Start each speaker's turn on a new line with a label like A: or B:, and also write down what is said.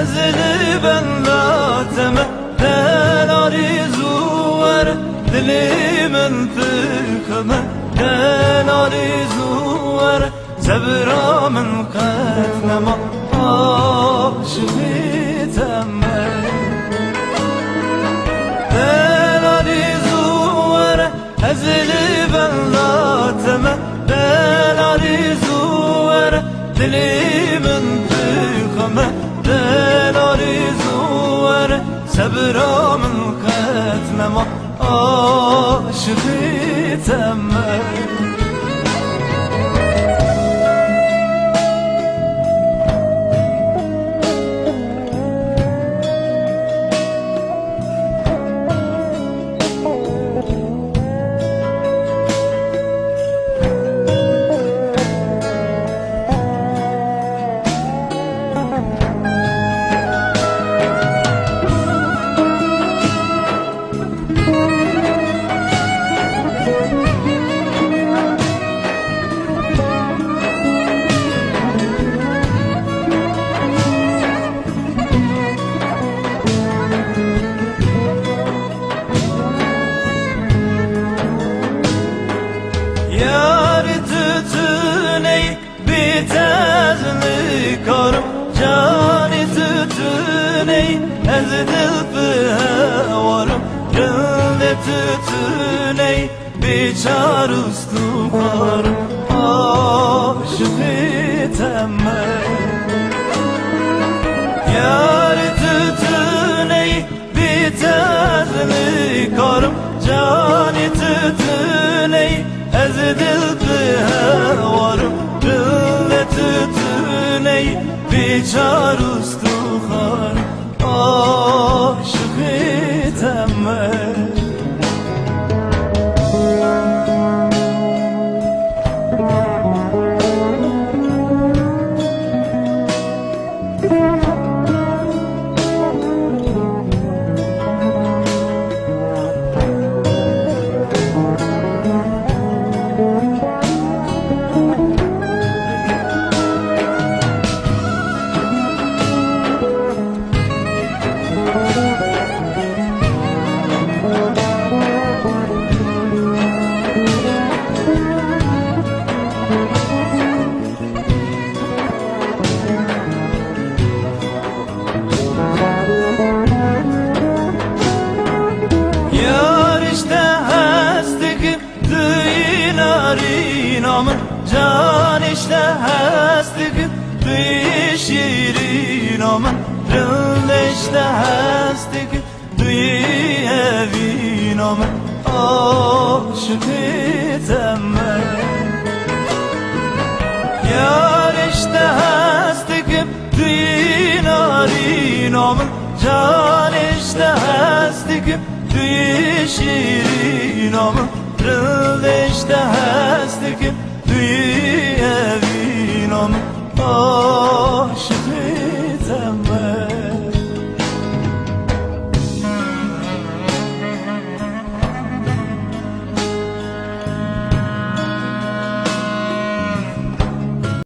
A: ازلی بلاتمه دل آرزوار دلی من فکمه دل آرزوار زبرا من قفنما عاشقیتمه دل آرزوار ازلی بلاتمه دل آرزوار دلی من فکمه دل آرزوار صبرا من قتنما عاشقیتمه کارم جانی تتونی از دل بهوارم دل تتونی بیچار استخوانم عاشقیتمه یار تتونی بی‌تزلی کارم جانی تتونی از دل بهوارم دل تتونی بیچار استخوان عاشقیتمه جان işte هستی توی شیرینم دل işte هستی توی اوینم عاشقیتمه یار işte هستی توی نارینم جان işte هستی توی شیرینم دل işte هستی توی اوینم عاشق